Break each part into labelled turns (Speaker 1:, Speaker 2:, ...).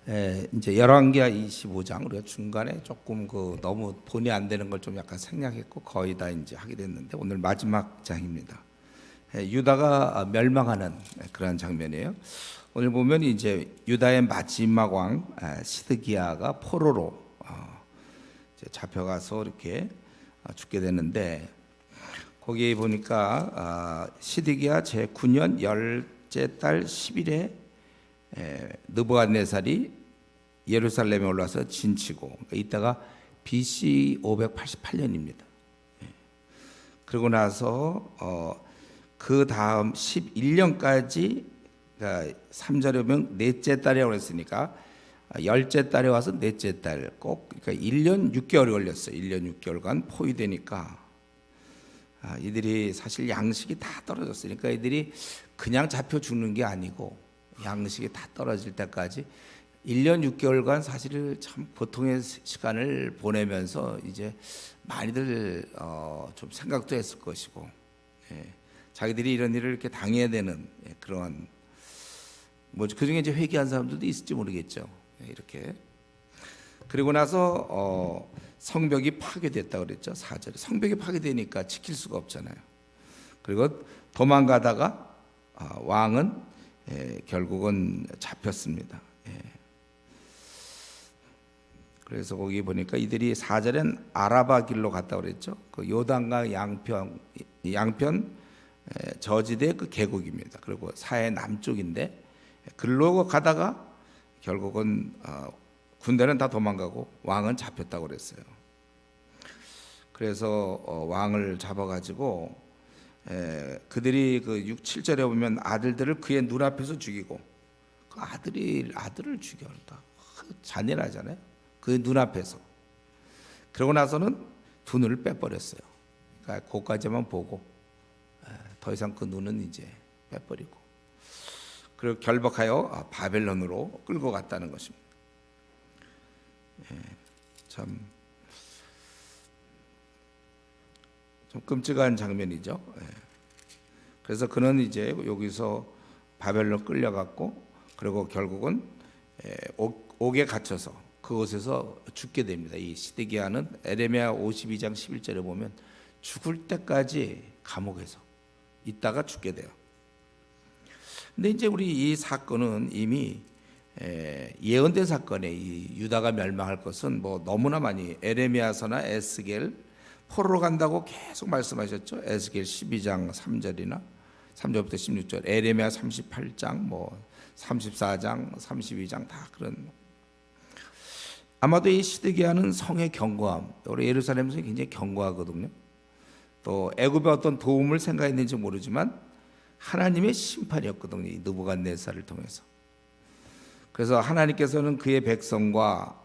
Speaker 1: 이제 열왕기하 25장 우리가 중간에 조금 너무 본이 안 되는 걸 좀 약간 생략했고 거의 다 이제 하게 됐는데 오늘 마지막 장입니다. 유다가 멸망하는 그런 장면이에요. 오늘 보면 이제 유다의 마지막 왕 시드기야가 포로로 이제 잡혀가서 이렇게 죽게 되는데 거기 보니까 시드기야 제 9년 열째 달 10일에 느부갓네살이 예루살렘에 올라서 진치고, 그러니까 이때가 BC 588년입니다. 그러고 나서 그 다음 11년까지, 그러니까 3절에 보면 넷째 달이라고 했으니까 열째 달에 와서 넷째 달 꼭, 그러니까 1년 6개월이 걸렸어요. 1년 6개월간 포위되니까 이들이 사실 양식이 다 떨어졌어요. 그러니까 이들이 그냥 잡혀 죽는 게 아니고 양식이 다 떨어질 때까지 1년 6개월간 사실 참 고통의 시간을 보내면서 이제 많이들 좀 생각도 했을 것이고, 자기들이 이런 일을 이렇게 당해야 되는 그런 그 중에 이제 회개한 사람들도 있을지 모르겠죠. 이렇게 그리고 나서 성벽이 파괴됐다 그랬죠. 4절에 성벽이 파괴되니까 지킬 수가 없잖아요. 그리고 도망가다가 왕은 결국은 잡혔습니다. 그래서 거기 보니까 이들이 4절엔 아라바 길로 갔다 그랬죠. 그 요단강 양편 저지대 그 계곡입니다. 그리고 사해 남쪽인데 글로 가다가 결국은 군대는 다 도망가고 왕은 잡혔다고 그랬어요. 그래서 왕을 잡아가지고 그들이 그 6, 7절에 보면 아들들을 그의 눈앞에서 죽이고, 그 아들을 죽여다 잔인하잖아요. 그의 눈앞에서. 그러고 나서는 두 눈을 빼버렸어요. 그러니까 그까지만 보고 더 이상 그 눈은 이제 빼버리고, 그리고 결박하여 바벨론으로 끌고 갔다는 것입니다. 참 좀 끔찍한 장면이죠. 그래서 그는 이제 여기서 바벨론 끌려갔고, 그리고 결국은 옥에 갇혀서 그곳에서 죽게 됩니다. 이 시드기야는 에레미야 52장 11절에 보면 죽을 때까지 감옥에서 있다가 죽게 돼요. 근데 이제 우리 이 사건은 이미 예언된 사건에 이 유다가 멸망할 것은 너무나 많이 에레미야서나 에스겔 포로로 간다고 계속 말씀하셨죠. 에스겔 12장 3절이나 3절부터 16절, 에레미야 38장, 34장, 32장 다 그런. 아마도 이 시드기야는 성의 견고함, 우리 예루살렘 성이 굉장히 견고하거든요. 또 애굽의 어떤 도움을 생각했는지 모르지만 하나님의 심판이었거든요. 이 느부갓네살을 통해서. 그래서 하나님께서는 그의 백성과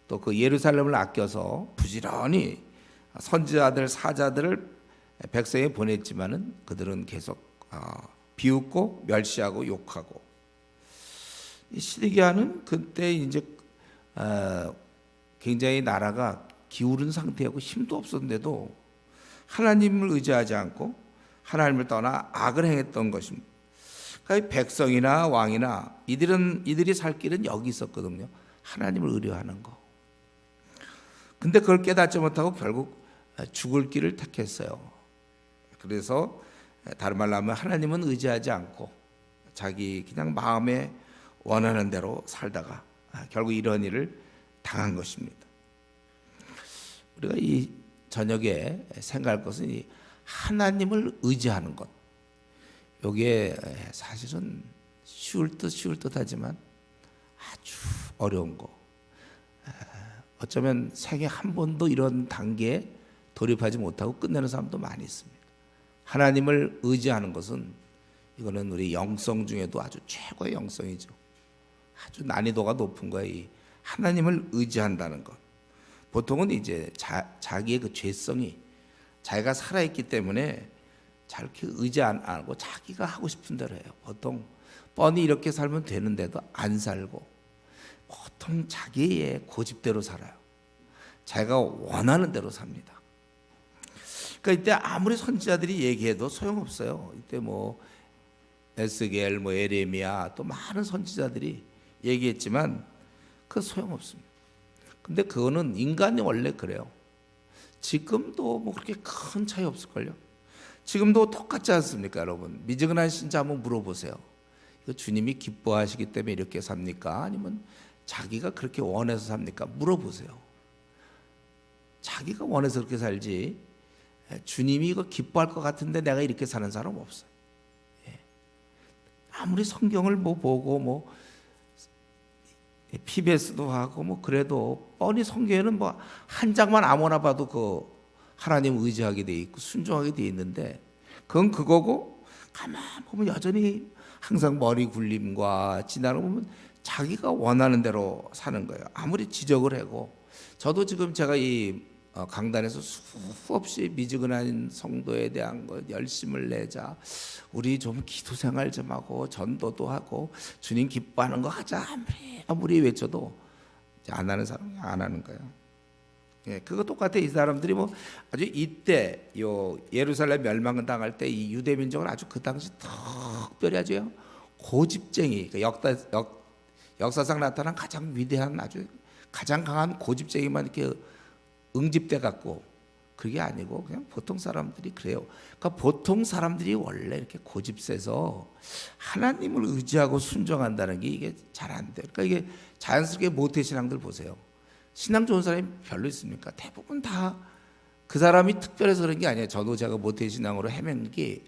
Speaker 1: 또 그 예루살렘을 아껴서 부지런히 선지자들, 사자들을 백성에 보냈지만은 그들은 계속 비웃고 멸시하고 욕하고. 이 시드기야는 그때 이제 굉장히 나라가 기울은 상태였고 힘도 없었는데도 하나님을 의지하지 않고 하나님을 떠나 악을 행했던 것입니다. 그러니까 백성이나 왕이나 이들이 살 길은 여기 있었거든요. 하나님을 의뢰하는 거. 근데 그걸 깨닫지 못하고 결국 죽을 길을 택했어요. 그래서 다른 말로 하면 하나님은 의지하지 않고 자기 그냥 마음에 원하는 대로 살다가 결국 이런 일을 당한 것입니다. 우리가 이 저녁에 생각할 것은 이 하나님을 의지하는 것. 여기에 사실은 쉬울 듯 하지만 아주 어려운 거. 어쩌면 생애 한 번도 이런 단계에 돌입하지 못하고 끝내는 사람도 많이 있습니다. 하나님을 의지하는 것은 이거는 우리 영성 중에도 아주 최고의 영성이죠. 아주 난이도가 높은 거예요. 이 하나님을 의지한다는 것. 보통은 이제 자기의 그 죄성이 자기가 살아있기 때문에 저렇게 의지 안 하고 자기가 하고 싶은 대로 해요. 보통 뻔히 이렇게 살면 되는데도 안 살고 보통 자기의 고집대로 살아요. 자기가 원하는 대로 삽니다. 그러니까 이때 아무리 선지자들이 얘기해도 소용없어요. 이때 에스겔, 에레미야 또 많은 선지자들이 얘기했지만 그 소용없습니다. 근데 그거는 인간이 원래 그래요. 지금도 뭐 그렇게 큰 차이 없을걸요. 지금도 똑같지 않습니까, 여러분? 미지근한 신자 한번 물어보세요. 이거 주님이 기뻐하시기 때문에 이렇게 삽니까? 아니면 자기가 그렇게 원해서 삽니까? 물어보세요. 자기가 원해서 그렇게 살지, 주님이 이거 기뻐할 것 같은데 내가 이렇게 사는 사람 없어요. 아무리 성경을 뭐 보고 뭐 PBS도 하고 뭐 그래도 뻔히 성경에는 뭐 한 장만 아무나 봐도 그 하나님 의지하게 돼 있고 순종하게 돼 있는데, 그건 그거고, 가만 보면 여전히 항상 머리 굴림과 지나는 보면 자기가 원하는 대로 사는 거예요. 아무리 지적을 하고. 저도 지금 제가 이 강단에서 수없이 미지근한 성도에 대한 것, 열심을 내자, 우리 좀 기도 생활 좀 하고 전도도 하고 주님 기뻐하는 거 하자, 아무리 외쳐도 안 하는 사람이 안 하는 거예요. 예, 그거 똑같아. 이 사람들이 뭐 아주 이때 요 예루살렘 멸망을 당할 때 이 유대 민족은 아주 그 당시 특별히 아주 고집쟁이, 역사상 나타난 가장 위대한, 아주 가장 강한 고집쟁이만 이렇게 응집돼 갖고, 그게 아니고 그냥 보통 사람들이 그래요. 그러니까 보통 사람들이 원래 이렇게 고집세서 하나님을 의지하고 순종한다는 게 이게 잘 안 돼요. 그러니까 이게 자연스럽게 모태신앙들 보세요. 신앙 좋은 사람이 별로 있습니까? 대부분 다 그 사람이 특별해서 그런 게 아니에요. 저도 제가 모태신앙으로 헤맨 게,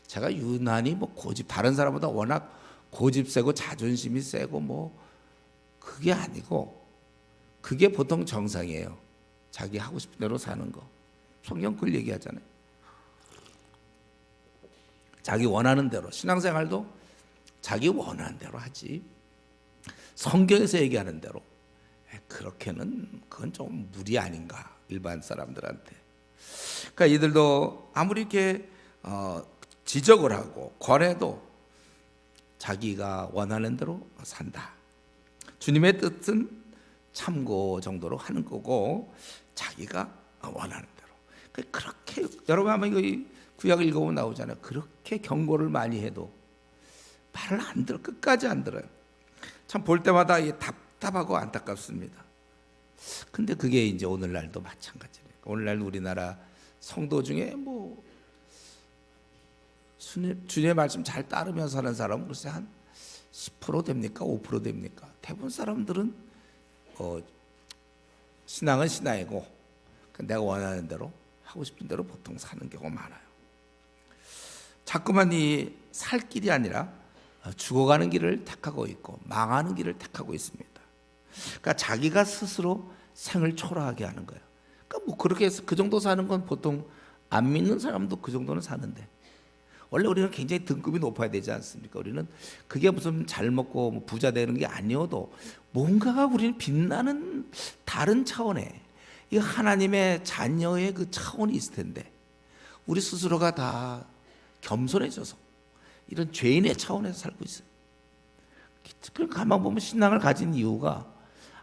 Speaker 1: 제가 유난히 뭐 고집, 다른 사람보다 워낙 고집세고 자존심이 세고 뭐 그게 아니고, 그게 보통 정상이에요. 자기 하고 싶은 대로 사는 거. 성경 그걸 얘기하잖아요. 자기 원하는 대로, 신앙생활도 자기 원하는 대로 하지, 성경에서 얘기하는 대로 그렇게는 그건 좀 무리 아닌가, 일반 사람들한테. 그러니까 이들도 아무리 이렇게 지적을 하고 권해도 자기가 원하는 대로 산다. 주님의 뜻은 참고 정도로 하는 거고, 자기가 원하는 대로. 그렇게 여러분 아마 이거 구약을 읽어보면 나오잖아요. 그렇게 경고를 많이 해도 말을 안 들어, 끝까지 안 들어요. 참 볼 때마다 답답하고 안타깝습니다. 근데 그게 이제 오늘날도 마찬가지예요. 오늘날 우리나라 성도 중에 뭐 주님의 말씀 잘 따르면서 사는 사람은 글쎄 한 10% 됩니까? 5% 됩니까? 대부분 사람들은 신앙은 신앙이고 내가 원하는 대로 하고 싶은 대로 보통 사는 경우가 많아요. 자꾸만 이 살 길이 아니라 죽어가는 길을 택하고 있고 망하는 길을 택하고 있습니다. 그러니까 자기가 스스로 생을 초라하게 하는 거예요. 그러니까 뭐 그렇게 해서 그 정도 사는 건 보통 안 믿는 사람도 그 정도는 사는데, 원래 우리는 굉장히 등급이 높아야 되지 않습니까? 우리는 그게 무슨 잘 먹고 뭐 부자 되는 게 아니어도 뭔가가 우리는 빛나는 다른 차원의 이 하나님의 자녀의 그 차원이 있을 텐데, 우리 스스로가 다 겸손해져서 이런 죄인의 차원에서 살고 있어요. 그걸 가만 보면 신앙을 가진 이유가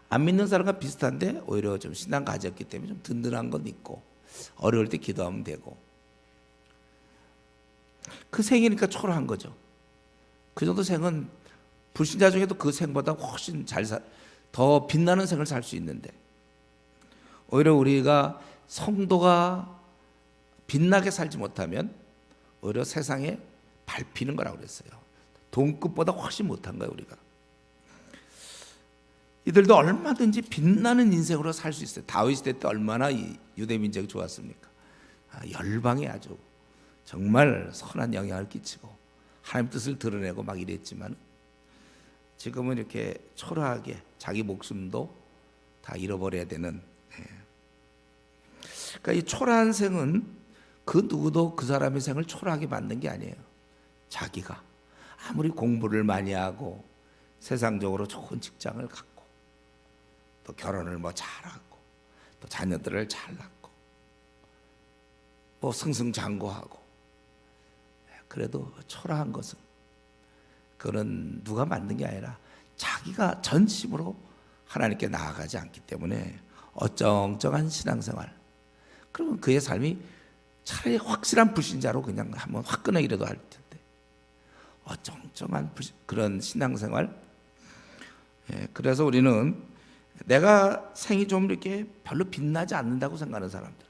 Speaker 1: 안 믿는 사람과 비슷한데 오히려 좀 신앙 가졌기 때문에 좀 든든한 건 있고, 어려울 때 기도하면 되고, 그 생이니까 초라한 거죠. 그 정도 생은 불신자 중에도 그 생보다 훨씬 더 빛나는 생을 살 수 있는데, 오히려 우리가 성도가 빛나게 살지 못하면 오히려 세상에 밟히는 거라고 그랬어요. 동급보다 훨씬 못한 거예요, 우리가. 이들도 얼마든지 빛나는 인생으로 살 수 있어요. 다윗 시대 때 얼마나 이 유대 민족이 좋았습니까? 열방에 아주 정말 선한 영향을 끼치고 하나님 뜻을 드러내고 막 이랬지만, 지금은 이렇게 초라하게 자기 목숨도 다 잃어버려야 되는. 그러니까 이 초라한 생은 그 누구도 그 사람의 생을 초라하게 만든 게 아니에요. 자기가 아무리 공부를 많이 하고 세상적으로 좋은 직장을 갖고 또 결혼을 뭐 잘하고 또 자녀들을 잘 낳고 뭐 승승장구하고, 그래도 초라한 것은 그거는 누가 만든 게 아니라 자기가 전심으로 하나님께 나아가지 않기 때문에 어쩡쩡한 신앙생활, 그러면 그의 삶이 차라리 확실한 불신자로 그냥 한번 화끈하기라도 할 텐데, 어쩡쩡한 그런 신앙생활. 그래서 우리는 내가 생이 좀 이렇게 별로 빛나지 않는다고 생각하는 사람들,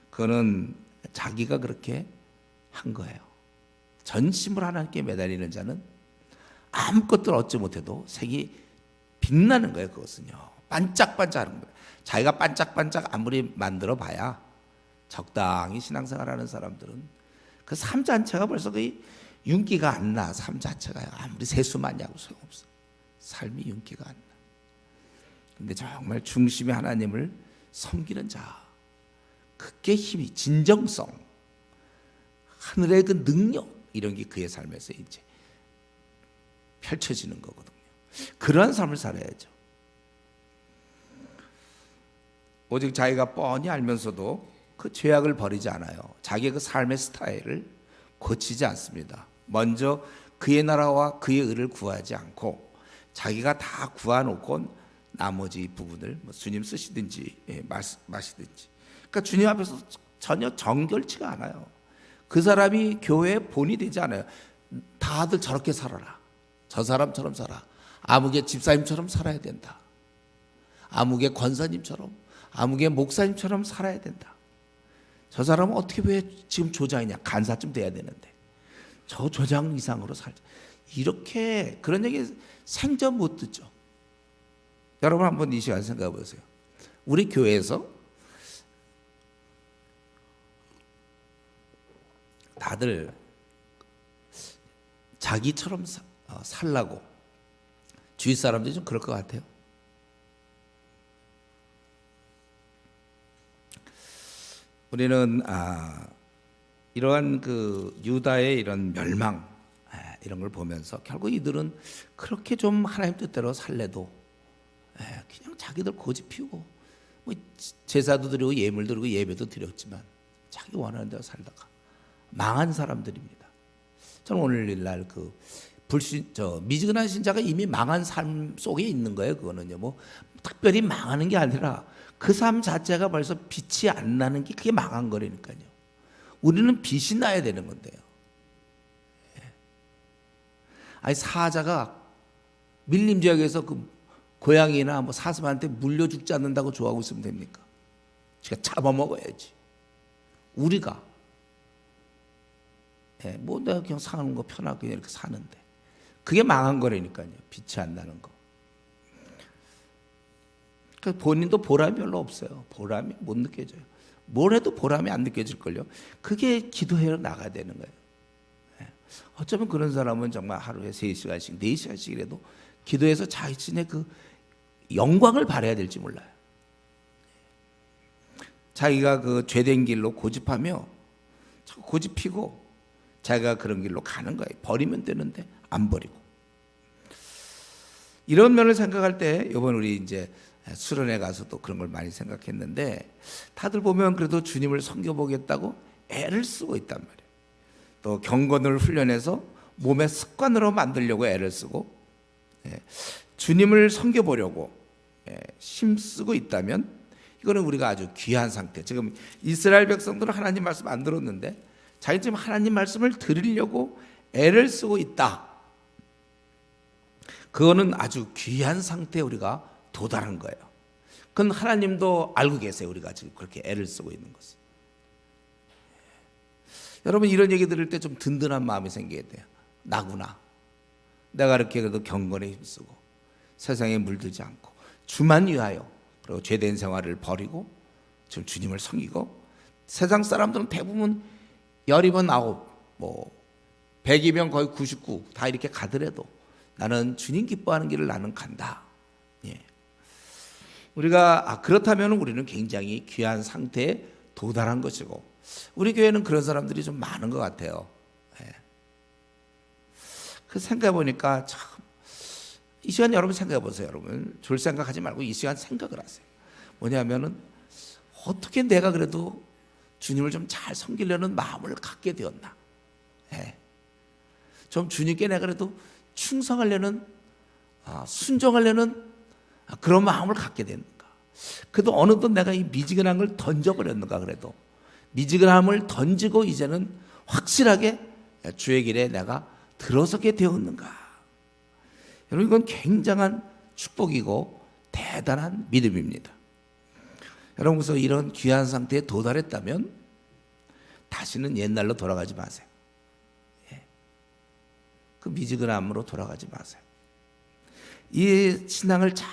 Speaker 1: 그거는 자기가 그렇게 한 거예요. 전심으로 하나님께 매달리는 자는 아무것도 얻지 못해도 색이 빛나는 거예요. 그것은요, 반짝반짝하는 거예요. 자기가 반짝반짝 아무리 만들어 봐야 적당히 신앙생활하는 사람들은 그 삶 자체가 벌써 거의 윤기가 안 나. 삶 자체가 아무리 세수 많이 하고 소용없어. 삶이 윤기가 안 나. 근데 정말 중심의 하나님을 섬기는 자, 그게 힘이, 진정성, 하늘의 그 능력, 이런 게 그의 삶에서 이제 펼쳐지는 거거든요. 그러한 삶을 살아야죠. 오직 자기가 뻔히 알면서도 그 죄악을 버리지 않아요. 자기의 그 삶의 스타일을 고치지 않습니다. 먼저 그의 나라와 그의 의를 구하지 않고 자기가 다 구해놓고 나머지 부분을 뭐 주님 쓰시든지 마시든지, 그러니까 주님 앞에서 전혀 정결치가 않아요. 그 사람이 교회의 본이 되지 않아요. 다들 저렇게 살아라, 저 사람처럼 살아, 아무개 집사님처럼 살아야 된다, 아무개 권사님처럼, 아무개 목사님처럼 살아야 된다. 저 사람은 어떻게 왜 지금 조장이냐, 간사쯤 돼야 되는데 저 조장 이상으로 살자, 이렇게 그런 얘기 생전 못 듣죠. 여러분 한번 이 시간 생각해 보세요. 우리 교회에서 다들 자기처럼 살라고 주위 사람들이 좀 그럴 것 같아요. 우리는 이러한 그 유다의 이런 멸망, 이런 걸 보면서 결국 이들은 그렇게 좀 하나님 뜻대로 살래도 그냥 자기들 고집 피우고 뭐 제사도 드리고 예물 드리고 예배도 드렸지만 자기 원하는 대로 살다가 망한 사람들입니다. 저는 오늘날 그 미지근한 신자가 이미 망한 삶 속에 있는 거예요. 그거는요, 뭐 특별히 망하는 게 아니라 그 삶 자체가 벌써 빛이 안 나는 게 그게 망한 거라니까요. 우리는 빛이 나야 되는 건데요. 아니, 사자가 밀림 지역에서 그 고양이나 뭐 사슴한테 물려 죽지 않는다고 좋아하고 있으면 됩니까? 제가 잡아먹어야지. 우리가 뭐 내가 그냥 사는 거 편하게 이렇게 사는데 그게 망한 거라니까요. 빛이 안 나는 거. 그러니까 본인도 보람이 별로 없어요. 보람이 못 느껴져요. 뭘 해도 보람이 안 느껴질걸요. 그게 기도해로 나가야 되는 거예요. 어쩌면 그런 사람은 정말 하루에 3시간씩 4시간씩이라도 기도해서 자신의 그 영광을 발해야 될지 몰라요. 자기가 그 죄된 길로 고집하며 고집 피고 자기가 그런 길로 가는 거예요. 버리면 되는데 안 버리고. 이런 면을 생각할 때 이번 우리 이제 수련회 가서도 그런 걸 많이 생각했는데, 다들 보면 그래도 주님을 섬겨보겠다고 애를 쓰고 있단 말이에요. 또 경건을 훈련해서 몸의 습관으로 만들려고 애를 쓰고 주님을 섬겨보려고 힘쓰고 있다면 이거는 우리가 아주 귀한 상태. 지금 이스라엘 백성들은 하나님 말씀 안 들었는데 자기 지금 하나님 말씀을 들으려고 애를 쓰고 있다. 그거는 아주 귀한 상태에 우리가 도달한 거예요. 그건 하나님도 알고 계세요. 우리가 지금 그렇게 애를 쓰고 있는 것을. 여러분, 이런 얘기 들을 때 좀 든든한 마음이 생겨야 돼요. 나구나. 내가 이렇게 그래도 경건에 힘쓰고 세상에 물들지 않고 주만 위하여, 그리고 죄된 생활을 버리고 지금 주님을 섬기고, 세상 사람들은 대부분 12번 9, 뭐 100이면 거의 99 다 이렇게 가더라도 나는 주님 기뻐하는 길을 나는 간다. 우리가 그렇다면 우리는 굉장히 귀한 상태에 도달한 것이고, 우리 교회는 그런 사람들이 좀 많은 것 같아요. 그 생각해 보니까 참, 이 시간 여러분 생각해 보세요. 여러분 줄 생각하지 말고 이 시간 생각을 하세요. 뭐냐면은 어떻게 내가 그래도 주님을 좀 잘 섬기려는 마음을 갖게 되었나? 좀 주님께 내가 그래도 충성하려는, 순종하려는 그런 마음을 갖게 됐는가? 그래도 어느덧 내가 이 미지근한 걸 던져버렸는가? 그래도 미지근함을 던지고 이제는 확실하게 주의 길에 내가 들어서게 되었는가? 여러분, 이건 굉장한 축복이고 대단한 믿음입니다. 여러분, 그래서 이런 귀한 상태에 도달했다면 다시는 옛날로 돌아가지 마세요. 그 미지근함으로 돌아가지 마세요. 이 신앙을 잘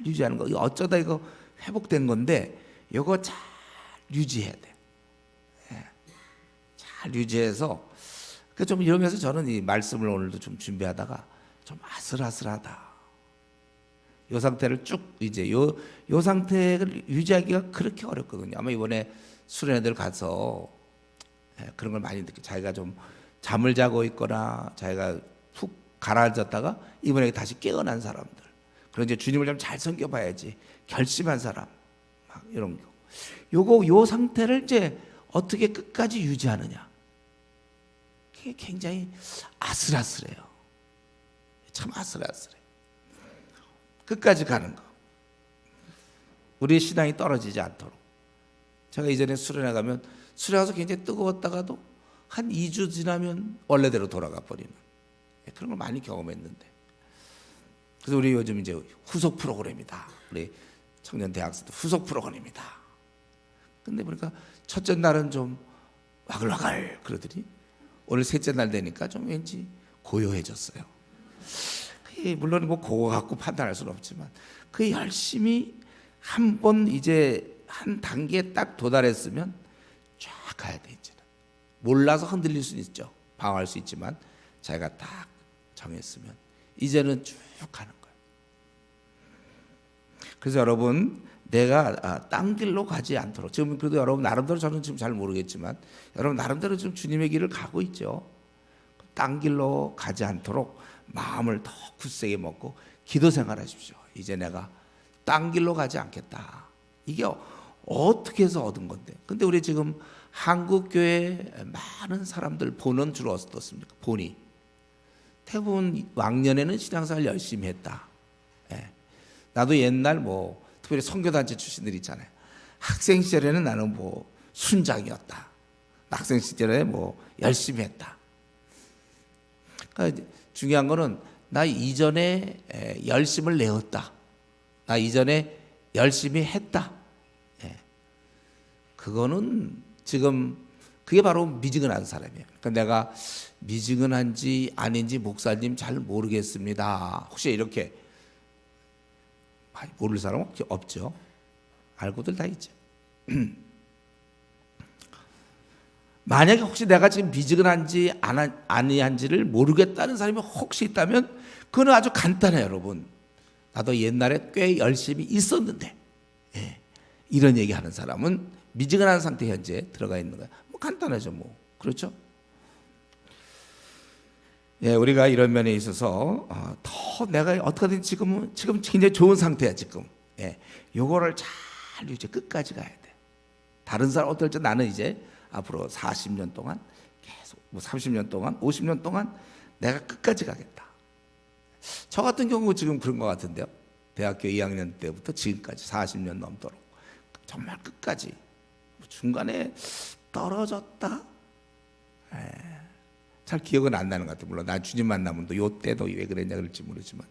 Speaker 1: 유지하는 거, 어쩌다 이거 회복된 건데 이거 잘 유지해야 돼요. 잘 유지해서 좀 이러면서 저는 이 말씀을 오늘도 좀 준비하다가 좀 아슬아슬하다. 이 상태를 쭉 이제 요 상태를 유지하기가 그렇게 어렵거든요. 아마 이번에 수련회들 가서 그런 걸 많이 느껴요. 자기가 좀 잠을 자고 있거나 자기가 푹 가라앉았다가 이번에 다시 깨어난 사람들, 그런 이제 주님을 좀 잘 섬겨봐야지 결심한 사람, 막 이런 거. 요 상태를 이제 어떻게 끝까지 유지하느냐. 그게 굉장히 아슬아슬해요. 참 아슬아슬해. 끝까지 가는 거. 우리의 신앙이 떨어지지 않도록. 제가 이전에 수련회 가면 수련회 가서 굉장히 뜨거웠다가도 한 2주 지나면 원래대로 돌아가 버리는 그런 걸 많이 경험했는데, 그래서 우리 요즘 이제 후속 프로그램이다. 우리 청년 대학생들 후속 프로그램이다. 근데 보니까 첫째 날은 좀 와글와글 그러더니 오늘 셋째 날 되니까 좀 왠지 고요해졌어요. 물론 뭐 그거 갖고 판단할 수는 없지만 그 열심히 한 번 이제 한 단계에 딱 도달했으면 쫙 가야 돼. 이제는 몰라서 흔들릴 수는 있죠. 방황할 수 있지만 자기가 딱 정했으면 이제는 쭉 가는 거예요. 그래서 여러분, 내가 딴 길로 가지 않도록, 지금 그래도 여러분 나름대로, 저는 지금 잘 모르겠지만 여러분 나름대로 지금 주님의 길을 가고 있죠. 딴 길로 가지 않도록 마음을 더 굳세게 먹고 기도 생활하십시오. 이제 내가 딴 길로 가지 않겠다. 이게 어떻게 해서 얻은 건데. 근데 우리 지금 한국 교회 많은 사람들 본은 주로 어떻습니까? 본이 대부분 왕년에는 신앙생활 열심히 했다. 나도 옛날 뭐 특별히 선교단체 출신들 있잖아요. 학생 시절에는 나는 뭐 순장이었다. 학생 시절에 뭐 열심히 했다. 그러니까 중요한 거는 나 이전에 열심을 내었다. 나 이전에 열심히 했다. 그거는 지금 그게 바로 미지근한 사람이에요. 그러니까 내가 미지근한지 아닌지 목사님 잘 모르겠습니다. 혹시 이렇게 모를 사람 없죠. 알고들 다 있죠. 만약에 혹시 내가 지금 미지근한지 아니한지를 모르겠다는 사람이 혹시 있다면 그건 아주 간단해요, 여러분. 나도 옛날에 꽤 열심히 있었는데, 이런 얘기하는 사람은 미지근한 상태 현재 들어가 있는 거야. 뭐 간단하죠, 뭐. 그렇죠? 우리가 이런 면에 있어서 더 내가 어떻게든 지금 굉장히 좋은 상태야 지금. 요거를 잘 이제 끝까지 가야 돼. 다른 사람 어떨지 나는 이제 앞으로 40년 동안 계속 뭐 30년 동안 50년 동안 내가 끝까지 가겠다. 저 같은 경우 지금 그런 것 같은데요. 대학교 2학년 때부터 지금까지 40년 넘도록 정말 끝까지. 중간에 떨어졌다. 잘 기억은 안 나는 것 같아요. 물론 나 주님 만나면 또 요때도 왜 그랬냐 그럴지 모르지만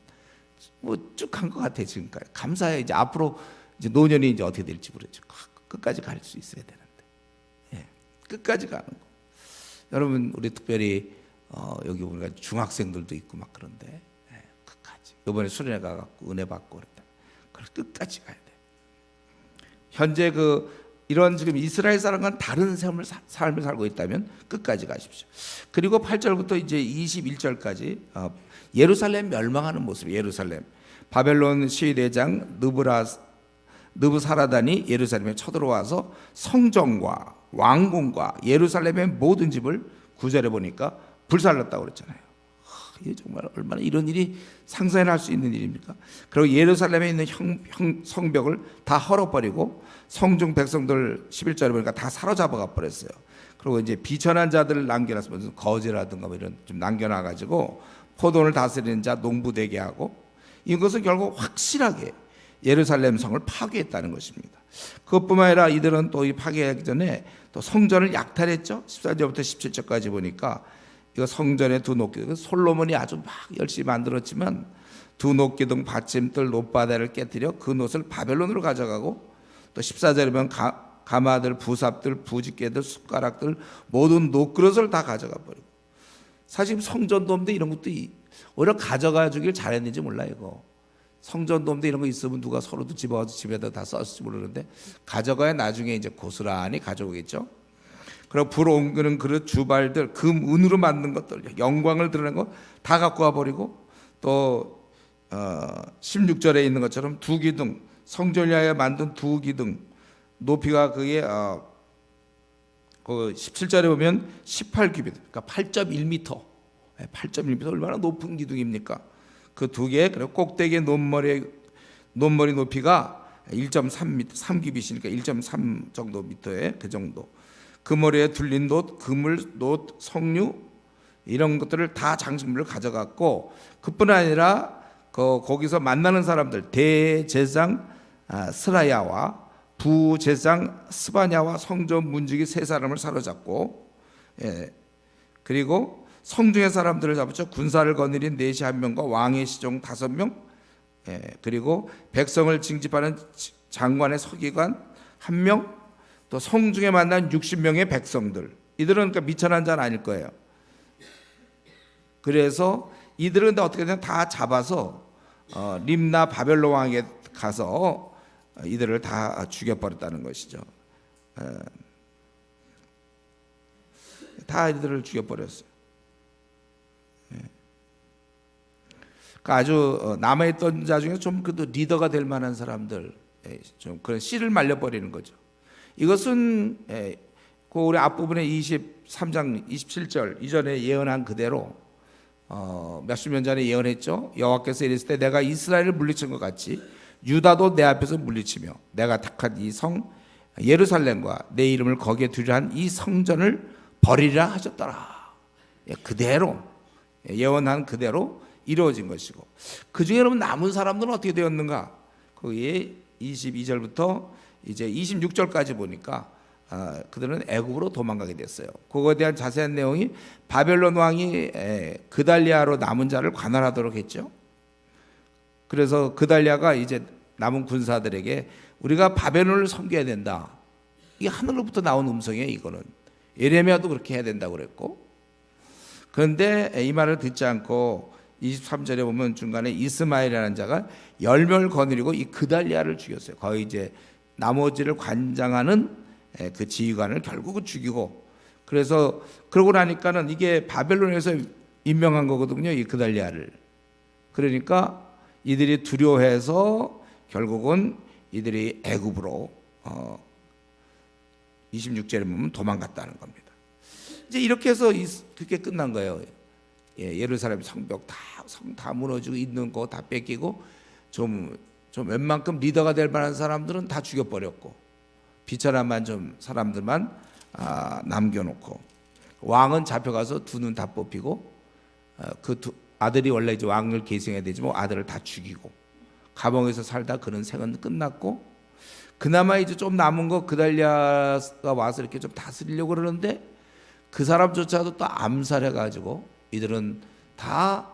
Speaker 1: 뭐 쭉 간 것 같아요. 지금까지. 감사해. 이제 앞으로 이제 노년이 이제 어떻게 될지 모르죠. 끝까지 갈 수 있어야 되는데. 끝까지 가는 거. 여러분, 우리 특별히 여기 보니까 중학생들도 있고 막 그런데 끝까지. 이번에 수련회 가갖고 은혜 받고 그랬다. 그래서 끝까지 가야 돼. 현재 이런 지금 이스라엘 사람과는 다른 삶을 살고 있다면 끝까지 가십시오. 그리고 8절부터 이제 21절까지 예루살렘 멸망하는 모습. 예루살렘 바벨론 시위대장 느부사라단이 예루살렘에 쳐들어와서 성전과 왕궁과 예루살렘의 모든 집을 9절에 보니까 불살랐다고 그랬잖아요. 이게 정말 얼마나 이런 일이 상상을 할 수 있는 일입니까? 그리고 예루살렘에 있는 성벽을 다 헐어버리고 성중 백성들 11절에 보니까 다 사로잡아가 버렸어요. 그리고 이제 비천한 자들을 남겨놔서 무슨 거지라든가 뭐 이런 좀 남겨놔가지고 포도를 다스리는 자 농부되게 하고, 이것은 결국 확실하게 예루살렘 성을 파괴했다는 것입니다. 그것뿐만 아니라 이들은 또 이 파괴하기 전에 또 성전을 약탈했죠. 14절부터 17절까지 보니까 이거 성전의 두 녹기둥, 솔로몬이 아주 막 열심히 만들었지만 두 녹기둥 받침들 놋바다를 깨뜨려 그 놋을 바벨론으로 가져가고, 또 14절에 보면 가마들, 부삽들, 부집개들, 숟가락들, 모든 놋그릇을 다 가져가 버리고. 사실 성전도 없는데 이런 것도 오히려 가져가 주길 잘했는지 몰라. 이거 성전도 없는데 이런 거 있으면 누가 서로도 집어와서 집에다 다 썼을지 모르는데, 가져가야 나중에 이제 고스란히 가져오겠죠. 그리고 불 옮기는 그릇, 주발들, 금, 은으로 만든 것들, 영광을 드러낸 거 다 갖고 와 버리고, 또 16절에 있는 것처럼 두 기둥, 성전을 위하여 만든 두 기둥, 높이가 그게 그 17절에 보면 18규빗, 그러니까 8.1m, 8.1m 얼마나 높은 기둥입니까? 그 두 개, 그리고 꼭대기의 논머리 높이가 1.3m, 3규빗이니까 1.3 정도 미터에 그 정도. 그 머리에 둘린 놋, 그물, 놋, 석류 이런 것들을 다 장식물을 가져갔고, 그뿐 아니라 거기서 만나는 사람들, 대제사장 스라야와 부제사장 스바냐와 성전 문지기 세 사람을 사로잡고, 그리고 성중의 사람들을 잡았죠. 군사를 거느린 내시 1명과 왕의 시종 5명, 그리고 백성을 징집하는 장관의 서기관 1명, 또 성중에 만난 60명의 백성들. 이들은 그러니까 미천한 자는 아닐 거예요. 그래서 이들은 어떻게 되냐, 다 잡아서 림나 바벨론 왕에게 가서 이들을 다 죽여버렸다는 것이죠. 다 이들을 죽여버렸어요. 그러니까 아주 남아있던 자 중에 좀 그래도 리더가 될 만한 사람들, 좀 그런 씨를 말려버리는 거죠. 이것은 그 우리 앞부분에 23장 27절 이전에 예언한 그대로 몇십 년 전에 예언했죠. 여호와께서 이랬을 때 내가 이스라엘을 물리친 것 같이 유다도 내 앞에서 물리치며 내가 택한 이 성 예루살렘과 내 이름을 거기에 두리라 한 이 성전을 버리라 하셨더라. 그대로 예언한 그대로 이루어진 것이고, 그 중에 그러면 남은 사람들은 어떻게 되었는가? 거기에 22절부터 이제 26절까지 보니까 그들은 애굽으로 도망가게 됐어요. 그거에 대한 자세한 내용이 바벨론 왕이 그달리아로 남은 자를 관할하도록 했죠. 그래서 그달리아가 이제 남은 군사들에게 우리가 바벨론을 섬겨야 된다. 이게 하늘로부터 나온 음성이에요. 이거는 예레미야도 그렇게 해야 된다고 그랬고, 그런데 이 말을 듣지 않고 23절에 보면 중간에 이스마엘이라는 자가 열명을 거느리고 이 그달리아를 죽였어요. 거의 이제 나머지를 관장하는 그 지휘관을 결국은 죽이고, 그래서 그러고 나니까는 이게 바벨론에서 임명한 거거든요, 이 그달리아를. 그러니까 이들이 두려워해서 결국은 이들이 애굽으로 26절에 보면 도망갔다는 겁니다. 이제 이렇게 해서 그게 끝난 거예요. 예루살렘 성벽 성 다 무너지고 있는 거 다 뺏기고, 좀 웬만큼 리더가 될 만한 사람들은 다 죽여버렸고, 비천한만 좀 사람들만 남겨놓고, 왕은 잡혀가서 두 눈 다 뽑히고, 그 아들이 원래 이제 왕을 계승해야 되지만 아들을 다 죽이고, 감옥에서 살다 그런 생은 끝났고, 그나마 이제 좀 남은 거 그달리아가 와서 이렇게 좀 다스리려고 그러는데 그 사람조차도 또 암살해가지고 이들은 다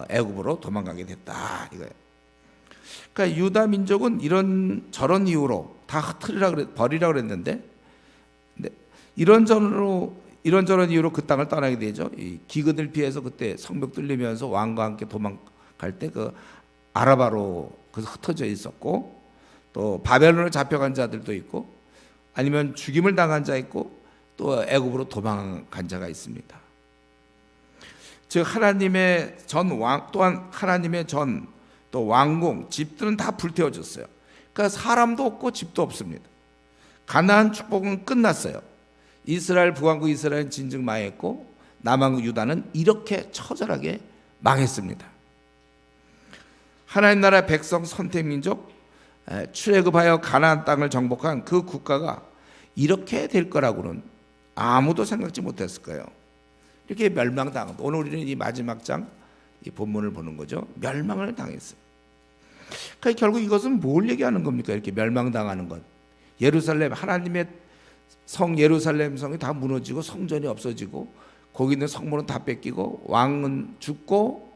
Speaker 1: 애굽으로 도망가게 됐다 이거예요. 그러니까 유다 민족은 저런 이유로 다 버리라 그랬는데, 이런저런 이유로 그 땅을 떠나게 되죠. 이 기근을 피해서 그때 성벽 뚫리면서 왕과 함께 도망갈 때 그 아라바로 흩어져 있었고, 또 바벨론을 잡혀간 자들도 있고, 아니면 죽임을 당한 자 있고, 또 애굽으로 도망간 자가 있습니다. 즉 하나님의 전 왕, 또한 하나님의 또 왕궁, 집들은 다 불태워졌어요. 그러니까 사람도 없고 집도 없습니다. 가나안 축복은 끝났어요. 이스라엘 북왕국 이스라엘은 진즉 망했고, 남왕국 유다는 이렇게 처절하게 망했습니다. 하나님 나라 백성 선택 민족, 출애굽하여 가나안 땅을 정복한 그 국가가 이렇게 될 거라고는 아무도 생각지 못했을 거예요. 이렇게 멸망당한, 오늘 우리는 이 마지막 장 이 본문을 보는 거죠. 멸망을 당했어요. 그러니까 결국 이것은 뭘 얘기하는 겁니까? 이렇게 멸망당하는 것. 예루살렘, 하나님의 성 예루살렘 성이 다 무너지고 성전이 없어지고, 거기 있는 성문은 다 뺏기고 왕은 죽고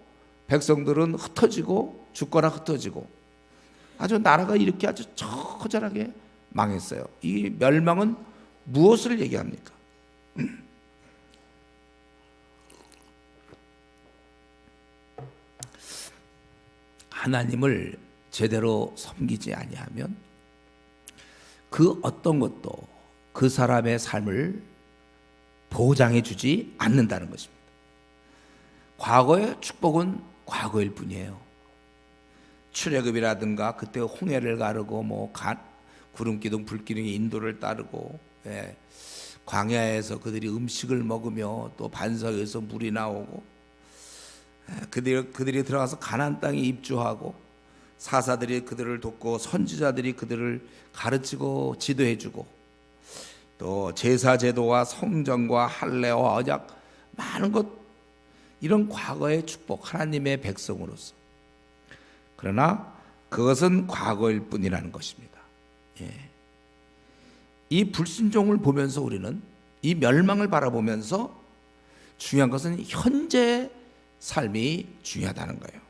Speaker 1: 백성들은 흩어지고 죽거나 흩어지고 아주 나라가 이렇게 아주 처절하게 망했어요. 이 멸망은 무엇을 얘기합니까? 하나님을 제대로 섬기지 아니하면 그 어떤 것도 그 사람의 삶을 보장해 주지 않는다는 것입니다. 과거의 축복은 과거일 뿐이에요. 출애굽이라든가 그때 홍해를 가르고 구름기둥 불기둥이 인도를 따르고 광야에서 그들이 음식을 먹으며 또 반석에서 물이 나오고 그들이 들어가서 가나안 땅에 입주하고 사사들이 그들을 돕고 선지자들이 그들을 가르치고 지도해주고 또 제사제도와 성전과 할례와 언약 많은 것 이런 과거의 축복 하나님의 백성으로서 그러나 그것은 과거일 뿐이라는 것입니다. 이 불순종을 보면서 우리는 이 멸망을 바라보면서 중요한 것은 현재 삶이 중요하다는 거예요.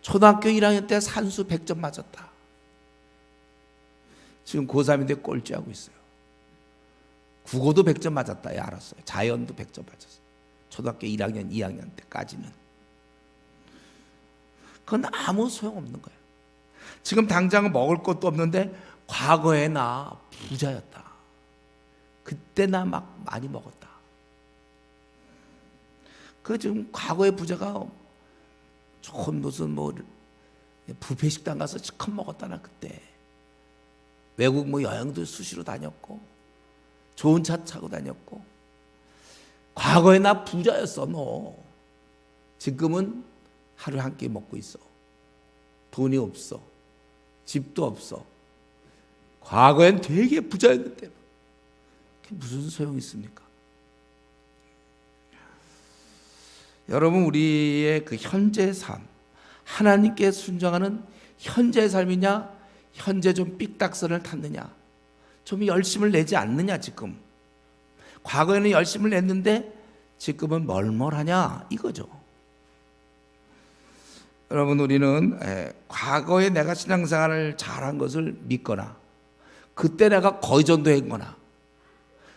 Speaker 1: 초등학교 1학년 때 산수 100점 맞았다. 지금 고3인데 꼴찌하고 있어요. 국어도 100점 맞았다. 알았어요. 자연도 100점 맞았어요. 초등학교 1학년, 2학년 때까지는. 그건 아무 소용없는 거예요. 지금 당장 먹을 것도 없는데 과거에 나 부자였다. 그때 나 막 많이 먹었다. 그 지금 과거의 부자가 좋은 무슨 뷔페 식당 가서 시컷 먹었다 나 그때. 외국 여행도 수시로 다녔고 좋은 차 타고 다녔고 과거에 나 부자였어 너. 지금은 하루에 한 끼 먹고 있어. 돈이 없어. 집도 없어. 과거엔 되게 부자였는데 그게 무슨 소용이 있습니까? 여러분 우리의 그 현재 삶 하나님께 순종하는 현재 삶이냐 현재 좀 삑딱선을 탔느냐 좀 열심을 내지 않느냐 지금 과거에는 열심을 냈는데 지금은 멀멀하냐 이거죠. 여러분 우리는 과거에 내가 신앙생활을 잘한 것을 믿거나 그때 내가 거의 전도했거나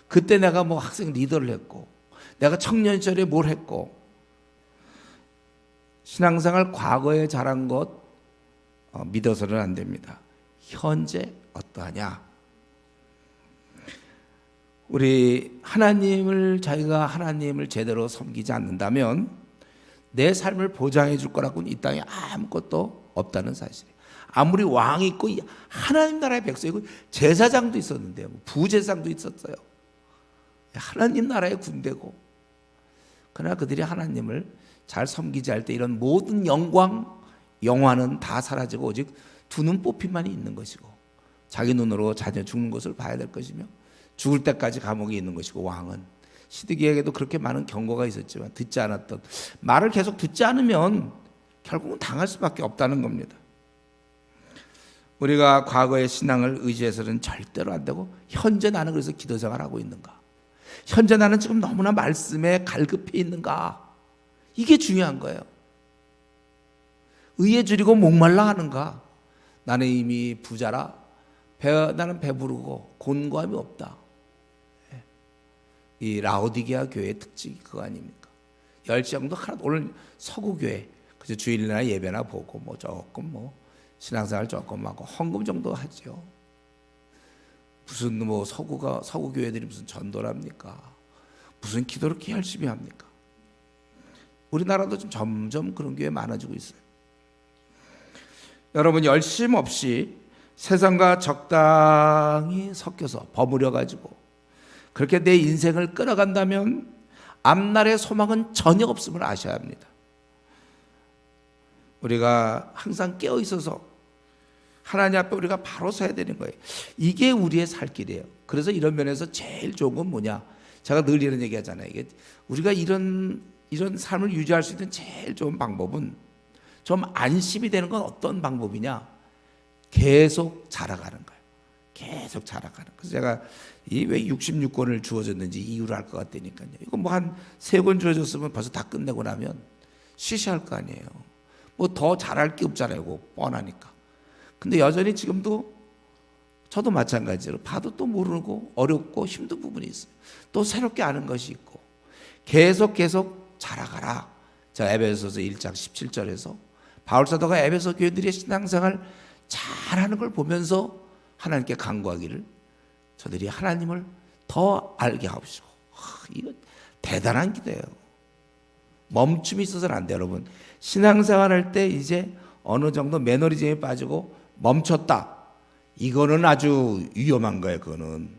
Speaker 1: 그때 내가 학생 리더를 했고 내가 청년 시절에 뭘 했고 신앙생활 과거에 잘한 것 믿어서는 안 됩니다. 현재 어떠하냐? 우리 자기가 하나님을 제대로 섬기지 않는다면 내 삶을 보장해 줄 거라고는 이 땅에 아무것도 없다는 사실이에요. 아무리 왕이 있고 하나님 나라의 백성이고 제사장도 있었는데요. 부제사장도 있었어요. 하나님 나라의 군대고 그러나 그들이 하나님을 잘 섬기지 할 때 이런 모든 영광, 영화는 다 사라지고 오직 두 눈 뽑힘만이 있는 것이고 자기 눈으로 자녀 죽는 것을 봐야 될 것이며 죽을 때까지 감옥에 있는 것이고 왕은 시드기에게도 그렇게 많은 경고가 있었지만 듣지 않았던 말을 계속 듣지 않으면 결국은 당할 수밖에 없다는 겁니다. 우리가 과거의 신앙을 의지해서는 절대로 안 되고 현재 나는 그래서 기도 생활하고 있는가? 현재 나는 지금 너무나 말씀에 갈급해 있는가? 이게 중요한 거예요. 의에 줄이고 목말라 하는가? 나는 이미 부자라 나는 배부르고 곤고함이 없다. 이 라오디게아 교회의 특징이 그거 아닙니까? 10시 정도 오늘 서구교회 그저 주일이나 예배나 보고 조금 신앙생활 조금 하고 헌금 정도 하죠. 무슨 서구 교회들이 무슨 전도랍니까? 무슨 기도를 이렇게 열심히 합니까? 우리나라도 좀 점점 그런 교회 많아지고 있어요. 여러분 열심 없이 세상과 적당히 섞여서 버무려 가지고 그렇게 내 인생을 끌어간다면 앞날의 소망은 전혀 없음을 아셔야 합니다. 우리가 항상 깨어 있어서 하나님 앞에 우리가 바로 서야 되는 거예요. 이게 우리의 살 길이에요. 그래서 이런 면에서 제일 좋은 건 뭐냐? 제가 늘 이런 얘기 하잖아요. 이게 우리가 이런 삶을 유지할 수 있는 제일 좋은 방법은 좀 안심이 되는 건 어떤 방법이냐? 계속 자라가는 거예요. 계속 자라가는. 그래서 제가 이 왜 66권을 주어졌는지 이유를 알 것 같다니까요. 이거 뭐 한 3권 주어졌으면 벌써 다 끝내고 나면 시시할 거 아니에요. 뭐 더 잘할 게 없잖아요. 그거 뻔하니까. 근데 여전히 지금도 저도 마찬가지로 봐도 또 모르고 어렵고 힘든 부분이 있어요. 또 새롭게 아는 것이 있고 계속 자라가라. 자, 에베소서 1장 17절에서 바울 사도가 에베소 교회들의 신앙생활 잘하는 걸 보면서 하나님께 간구하기를 저들이 하나님을 더 알게 하옵시고. 이거 대단한 기도예요. 멈춤이 있어서는 안 돼요, 여러분. 신앙생활 할 때 이제 어느 정도 매너리즘에 빠지고 멈췄다. 이거는 아주 위험한 거예요. 그거는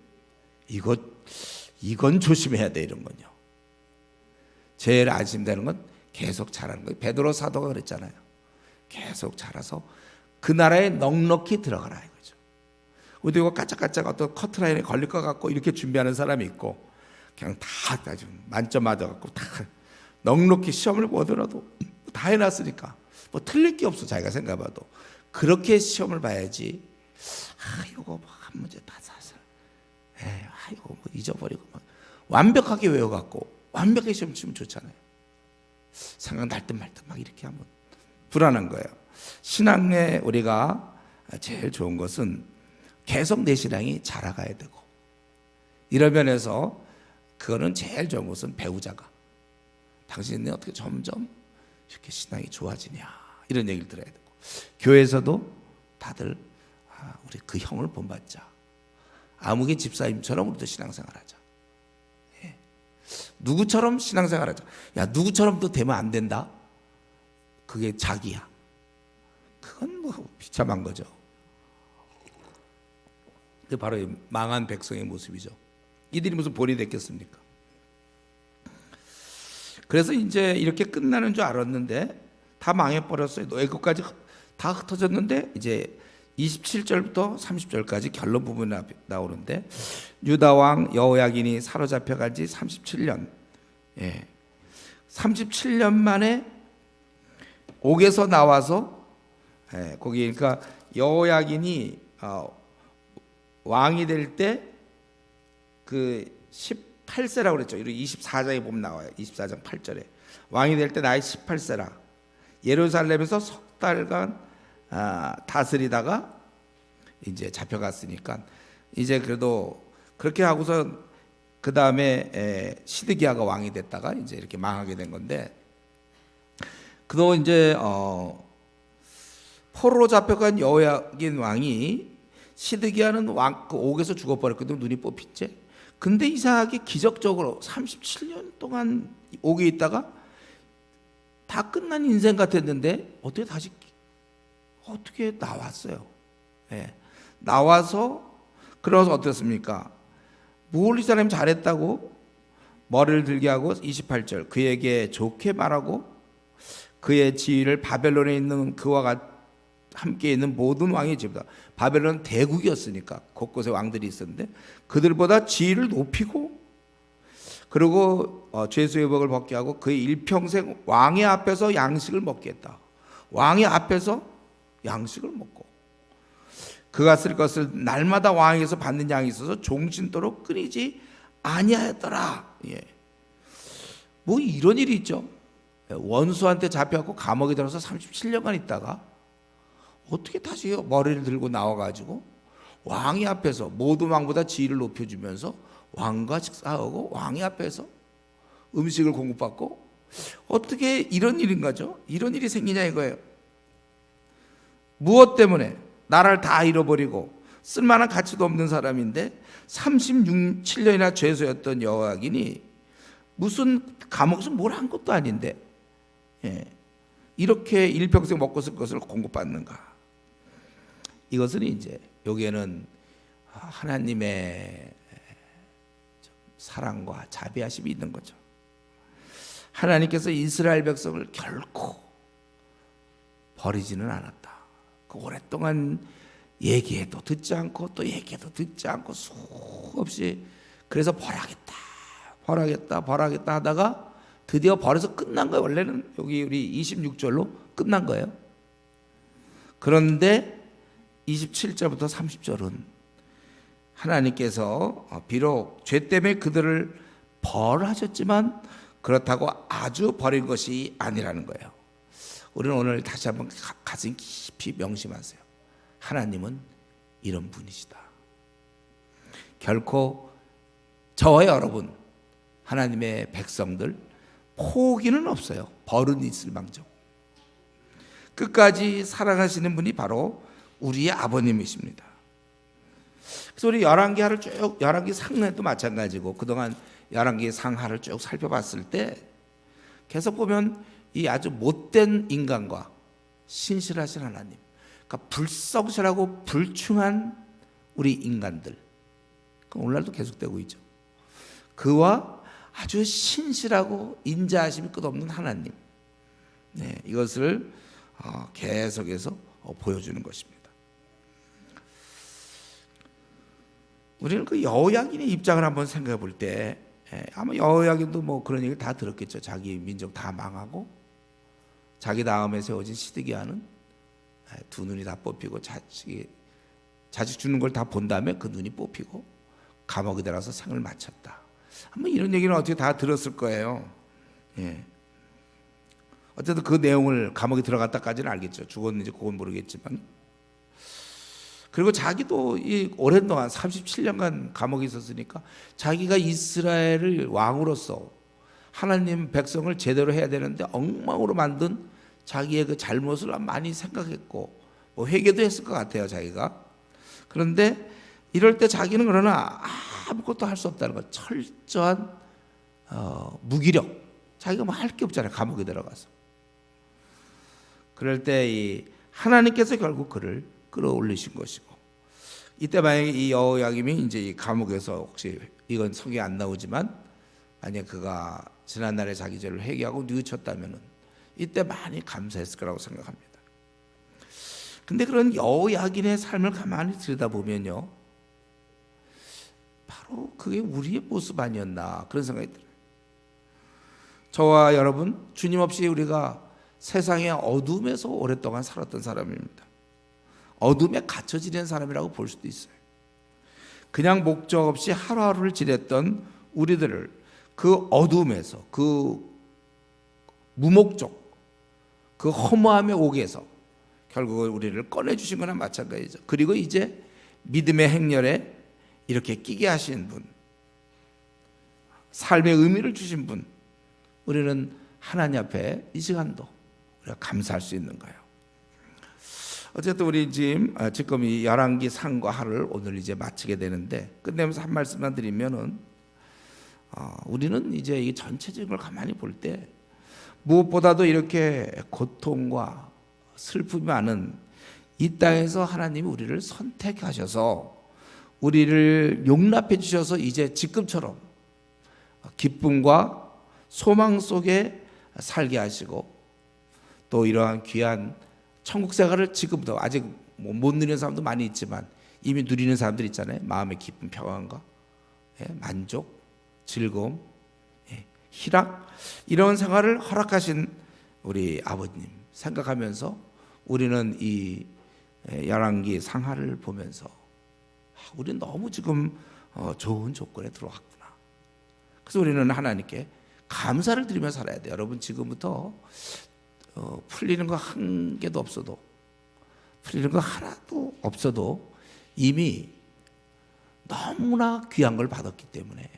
Speaker 1: 이건 조심해야 돼. 이런 건요. 제일 안심되는 건 계속 자라는 거예요. 베드로 사도가 그랬잖아요. 계속 자라서 그 나라에 넉넉히 들어가라 이거죠. 우리도 이거 까짝까짝 어떤 커트라인에 걸릴 것 같고 이렇게 준비하는 사람이 있고 그냥 다 만점 맞아갖고 다 넉넉히 시험을 보더라도 다 해놨으니까 뭐 틀릴 게 없어. 자기가 생각해봐도 그렇게 시험을 봐야지. 이거 뭐 한 문제 다 사서 이거 뭐 잊어버리고 막 완벽하게 외워갖고 완벽하게 시험 치면 좋잖아요. 생각날 듯 말 듯 막 이렇게 하면 불안한 거예요. 신앙에 우리가 제일 좋은 것은 계속 내 신앙이 자라가야 되고, 이런 면에서 그거는 제일 좋은 것은 배우자가 당신이 어떻게 점점 이렇게 신앙이 좋아지냐 이런 얘기를 들어야 되고, 교회에서도 다들 우리 그 형을 본받자. 아무개 집사님처럼 우리도 신앙생활하자. 누구처럼 신앙생활하자. 야, 누구처럼도 되면 안 된다. 그게 자기야. 그건 뭐 비참한 거죠. 그게 바로 망한 백성의 모습이죠. 이들이 무슨 본이 됐겠습니까? 그래서 이제 이렇게 끝나는 줄 알았는데 다 망해버렸어요. 애국까지 다 흩어졌는데 이제 27절부터 30절까지 결론 부분이 나오는데, 유다 왕 여호야긴이 사로잡혀간 지 37년, 37년 만에 옥에서 나와서, 거기 그러니까 여호야긴이 왕이 될 때 그 18세라고 그랬죠. 24장에 보면 나와요. 24장 8절에 왕이 될 때 나이 18세라. 예루살렘에서 석 달간 다스리다가 이제 잡혀갔으니까 이제 그래도 그렇게 하고서 그 다음에 시드기야가 왕이 됐다가 이제 이렇게 망하게 된 건데, 그도 이제 포로로 잡혀간 여호야긴 왕이, 시드기야는 왕 그 옥에서 죽어버렸거든요. 눈이 뽑혔지. 근데 이상하게 기적적으로 37년 동안 옥에 있다가 다 끝난 인생 같았는데 어떻게 나왔어요. 나와서 그래서 어떻습니까? 뭘 이 사람이 잘했다고 머리를 들게 하고 28절 그에게 좋게 말하고 그의 지위를 바벨론에 있는 그와 함께 있는 모든 왕의 집보다, 바벨론은 대국이었으니까 곳곳에 왕들이 있었는데 그들보다 지위를 높이고, 그리고 죄수의 복을 벗게 하고 그의 일평생 왕의 앞에서 양식을 먹게 했다. 왕의 앞에서 양식을 먹고, 그가 쓸 것을 날마다 왕에게서 받는 양이 있어서 종신토록 끊이지 아니하였더라. 뭐 이런 일이 있죠. 원수한테 잡혀갖고 감옥에 들어서 37년간 있다가 어떻게 다시 머리를 들고 나와가지고 왕의 앞에서 모든 왕보다 지위를 높여주면서 왕과 식사하고 왕의 앞에서 음식을 공급받고, 어떻게 이런 일인 거죠? 이런 일이 생기냐 이거예요. 무엇 때문에? 나라를 다 잃어버리고 쓸만한 가치도 없는 사람인데 37년이나 죄수였던 여호야긴이 무슨 감옥에서 뭘 한 것도 아닌데 이렇게 일평생 먹고 쓸 것을 공급받는가? 이것은 이제 여기에는 하나님의 사랑과 자비하심이 있는 거죠. 하나님께서 이스라엘 백성을 결코 버리지는 않았다. 그 오랫동안 얘기해도 듣지 않고 또 얘기해도 듣지 않고 수없이, 그래서 벌하겠다 하다가 드디어 벌어서 끝난 거예요. 원래는 여기 우리 26절로 끝난 거예요. 그런데 27절부터 30절은 하나님께서 비록 죄 때문에 그들을 벌하셨지만 그렇다고 아주 버린 것이 아니라는 거예요. 우리는 오늘 다시 한번 가슴 깊이 명심하세요. 하나님은 이런 분이시다. 결코 저와 여러분, 하나님의 백성들 포기는 없어요. 벌은 있을 망정. 끝까지 사랑하시는 분이 바로 우리의 아버님이십니다. 그래서 우리 열왕기 상내도 마찬가지고 그동안 열왕기 상하를 쭉 살펴봤을 때 계속 보면 이 아주 못된 인간과 신실하신 하나님, 그러니까 불성실하고 불충한 우리 인간들, 오늘날도 계속되고 있죠. 그와 아주 신실하고 인자하심이 끝없는 하나님, 이것을 계속해서 보여주는 것입니다. 우리는 그 여호야긴의 입장을 한번 생각해 볼 때 아마 여호야긴도 뭐 그런 얘기를 다 들었겠죠. 자기 민족 다 망하고 자기 다음에 세워진 시드기야는 두 눈이 다 뽑히고 자식 주는 걸 다 본 다음에 그 눈이 뽑히고 감옥에 들어가서 생을 마쳤다. 아마 이런 얘기는 어떻게 다 들었을 거예요. 어쨌든 그 내용을 감옥에 들어갔다까지는 알겠죠. 죽었는지 그건 모르겠지만. 그리고 자기도 이 오랜 동안 37년간 감옥에 있었으니까 자기가 이스라엘을 왕으로서 하나님 백성을 제대로 해야 되는데 엉망으로 만든 자기의 그 잘못을 많이 생각했고 뭐 회개도 했을 것 같아요, 자기가. 그런데 이럴 때 자기는 그러나 아무것도 할 수 없다는 것, 철저한 무기력. 자기가 뭐 할 게 없잖아요, 감옥에 들어가서. 그럴 때 이 하나님께서 결국 그를 끌어올리신 것이고, 이때 만약에 이 여호야김이 이제 이 감옥에서, 혹시 이건 성경에 안 나오지만 만약 그가 지난날에 자기 죄를 회개하고 뉘우쳤다면은 이때 많이 감사했을 거라고 생각합니다. 근데 그런 여호야긴의 삶을 가만히 들여다보면요, 바로 그게 우리의 모습 아니었나 그런 생각이 들어요. 저와 여러분, 주님 없이 우리가 세상의 어둠에서 오랫동안 살았던 사람입니다. 어둠에 갇혀 지낸 사람이라고 볼 수도 있어요. 그냥 목적 없이 하루하루를 지냈던 우리들을 그 어둠에서, 그 무목적, 그 허무함의 옥에서 결국 우리를 꺼내주신 거나 마찬가지죠. 그리고 이제 믿음의 행렬에 이렇게 끼게 하신 분, 삶의 의미를 주신 분, 우리는 하나님 앞에 이 시간도 우리가 감사할 수 있는 거예요. 어쨌든 우리 지금 이 열왕기 상과 하를 오늘 이제 마치게 되는데, 끝내면서 한 말씀만 드리면은 우리는 이제 이 전체적인 걸 가만히 볼 때 무엇보다도 이렇게 고통과 슬픔이 많은 이 땅에서 하나님이 우리를 선택하셔서 우리를 용납해 주셔서 이제 지금처럼 기쁨과 소망 속에 살게 하시고, 또 이러한 귀한 천국 생활을 지금부터, 아직 못 누리는 사람도 많이 있지만 이미 누리는 사람들 있잖아요. 마음의 기쁨, 평안과 만족, 즐거움, 희락, 이런 생활을 허락하신 우리 아버님 생각하면서 우리는 이 열왕기 상하를 보면서 우리는 너무 지금 좋은 조건에 들어왔구나. 그래서 우리는 하나님께 감사를 드리며 살아야 돼요. 여러분, 지금부터 풀리는 거 한 개도 없어도, 풀리는 거 하나도 없어도 이미 너무나 귀한 걸 받았기 때문에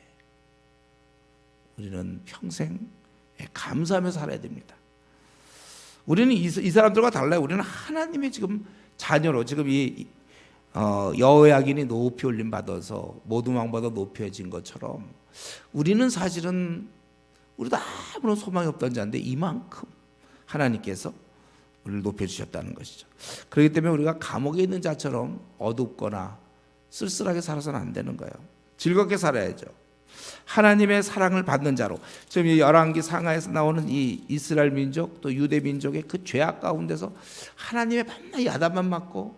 Speaker 1: 우리는 평생 감사하며 살아야 됩니다. 우리는 이 사람들과 달라요. 우리는 하나님의 지금 자녀로, 지금 이 여호야긴이 높이 올림 받아서 모든 왕보다 높여진 것처럼 우리는 사실은 우리도 아무런 소망이 없던 자인데 이만큼 하나님께서 우리를 높여주셨다는 것이죠. 그렇기 때문에 우리가 감옥에 있는 자처럼 어둡거나 쓸쓸하게 살아서는 안 되는 거예요. 즐겁게 살아야죠. 하나님의 사랑을 받는 자로, 지금 이 열왕기 상하에서 나오는 이 이스라엘 민족, 또 유대 민족의 그 죄악 가운데서 하나님의 밤낮 야단만 맞고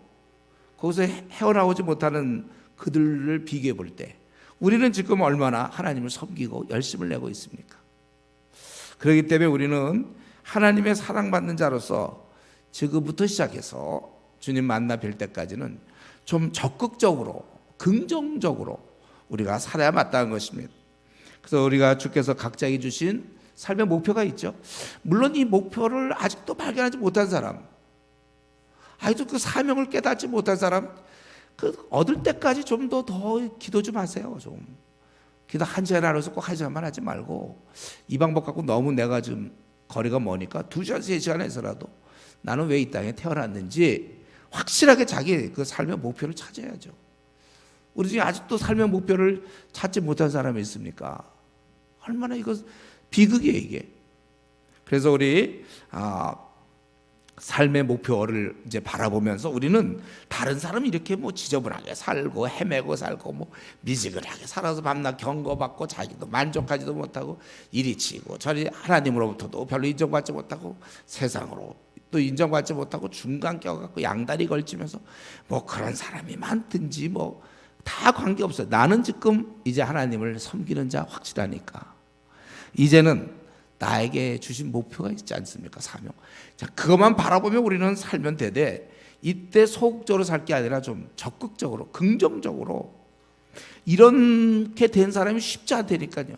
Speaker 1: 거기서 헤어나오지 못하는 그들을 비교해 볼 때 우리는 지금 얼마나 하나님을 섬기고 열심을 내고 있습니까? 그렇기 때문에 우리는 하나님의 사랑받는 자로서 지금부터 시작해서 주님 만나 뵐 때까지는 좀 적극적으로 긍정적으로 우리가 살아야 마땅한 것입니다. 그래서 우리가 주께서 각자에게 주신 삶의 목표가 있죠. 물론 이 목표를 아직도 발견하지 못한 사람, 아직도 그 사명을 깨닫지 못한 사람, 그 얻을 때까지 좀 더 기도 좀 하세요. 좀 기도 한 시간 안에서 꼭 한 시간만 하지 말고, 이 방법 갖고 너무 내가 좀 거리가 머니까 2시간, 3시간에서라도 나는 왜 이 땅에 태어났는지 확실하게 자기 그 삶의 목표를 찾아야죠. 우리 중에 아직도 삶의 목표를 찾지 못한 사람이 있습니까? 얼마나 이거 비극이에요, 이게. 그래서 우리 삶의 목표를 이제 바라보면서 우리는 다른 사람이 이렇게 뭐 지저분하게 살고 헤매고 살고 뭐 미지근하게 살아서 밤낮 경고받고 자기도 만족하지도 못하고 이리 치고 저리 하나님으로부터도 별로 인정받지 못하고 세상으로 또 인정받지 못하고 중간 껴갖고 양다리 걸치면서 뭐 그런 사람이 많든지 뭐 다 관계없어요. 나는 지금 이제 하나님을 섬기는 자 확실하니까 이제는 나에게 주신 목표가 있지 않습니까? 사명. 자, 그것만 바라보면 우리는 살면 되되, 이때 소극적으로 살 게 아니라 좀 적극적으로, 긍정적으로. 이렇게 된 사람이 쉽지 않다니까요.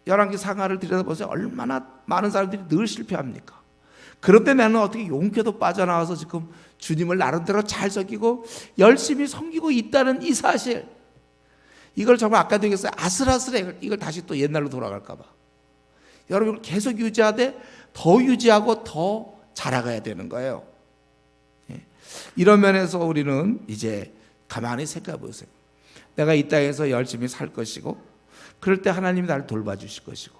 Speaker 1: 열왕기 상하를 들여다보세요. 얼마나 많은 사람들이 늘 실패합니까? 그런데 나는 어떻게 용케도 빠져나와서 지금 주님을 나름대로 잘 섬기고 열심히 섬기고 있다는 이 사실, 이걸 정말 아까 되겠어요. 아슬아슬해. 이걸 다시 또 옛날로 돌아갈까 봐. 여러분 계속 유지하되 더 유지하고 더 자라가야 되는 거예요. 이런 면에서 우리는 이제 가만히 생각해 보세요. 내가 이 땅에서 열심히 살 것이고, 그럴 때 하나님이 나를 돌봐주실 것이고,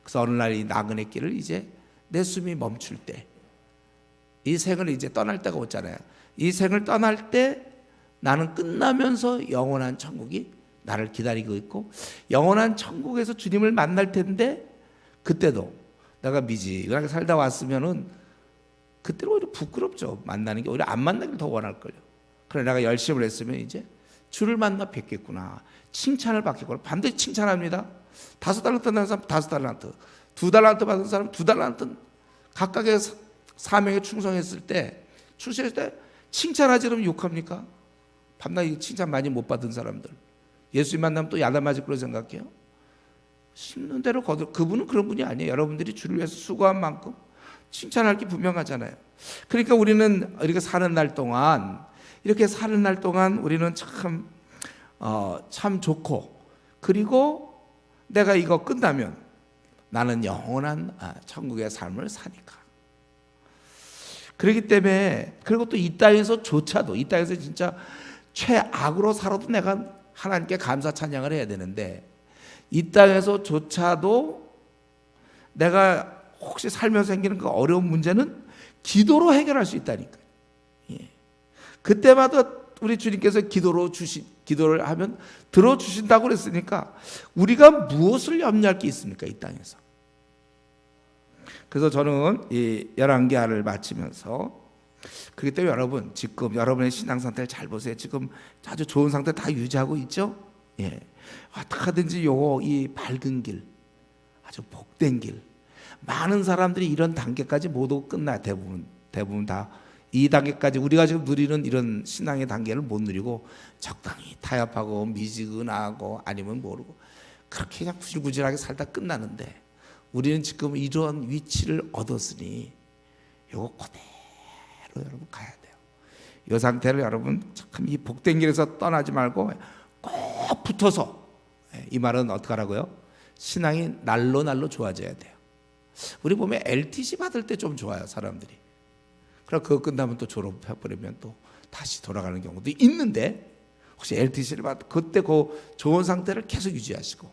Speaker 1: 그래서 어느 날 이 나그네 길을 이제 내 숨이 멈출 때, 이 생을 이제 떠날 때가 오잖아요. 이 생을 떠날 때 나는 끝나면서 영원한 천국이 나를 기다리고 있고, 영원한 천국에서 주님을 만날 텐데, 그때도 내가 미지근하게 살다 왔으면은 그때는 오히려 부끄럽죠. 만나는 게 오히려 안 만나길 더 원할걸요. 그래 내가 열심을 했으면 이제 주를 만나 뵙겠구나, 칭찬을 받겠구나. 반드시 칭찬합니다. 5달란트 받은 사람 5달란트, 2달란트 받은 사람 2달란트, 각각의 사명에 충성했을 때, 출세했을 때 칭찬하지 그러면 욕합니까? 밤낮 칭찬 많이 못 받은 사람들, 예수님 만나면 또 야단맞을 거로 생각해요? 심는 대로 거둘. 그분은 그런 분이 아니에요. 여러분들이 주를 위해서 수고한 만큼 칭찬할 게 분명하잖아요. 그러니까 우리는 이렇게 사는 날 동안, 이렇게 사는 날 동안 우리는 참 좋고, 그리고 내가 이거 끝나면 나는 영원한 천국의 삶을 사니까. 그렇기 때문에, 그리고 또 이 땅에서조차도, 이 땅에서 진짜 최악으로 살아도 내가 하나님께 감사 찬양을 해야 되는데, 이 땅에서조차도 내가 혹시 살면서 생기는 그 어려운 문제는 기도로 해결할 수 있다니까요. 예. 그때마다 우리 주님께서 기도를 하면 들어주신다고 그랬으니까 우리가 무엇을 염려할 게 있습니까? 이 땅에서. 그래서 저는 이 열왕기하를 마치면서, 그렇기 때문에 여러분 지금 여러분의 신앙 상태를 잘 보세요. 지금 아주 좋은 상태 다 유지하고 있죠? 예. 어떻게든지 이 밝은 길, 아주 복된 길, 많은 사람들이 이런 단계까지 모두 끝나. 대부분 다 이 단계까지 우리가 지금 누리는 이런 신앙의 단계를 못 누리고 적당히 타협하고 미지근하고 아니면 모르고 그렇게 그냥 구질구질하게 살다 끝나는데, 우리는 지금 이런 위치를 얻었으니 요거 그대로 여러분 가야 돼요. 이 상태를 여러분 참 이 복된 길에서 떠나지 말고 꼭 붙어서, 이 말은 어떻게 하라고요? 신앙이 날로 좋아져야 돼요. 우리 보면 LTC 받을 때 좀 좋아요, 사람들이. 그럼 그거 끝나면 또 졸업해버리면 또 다시 돌아가는 경우도 있는데, 혹시 LTC를 받 그때 그 좋은 상태를 계속 유지하시고,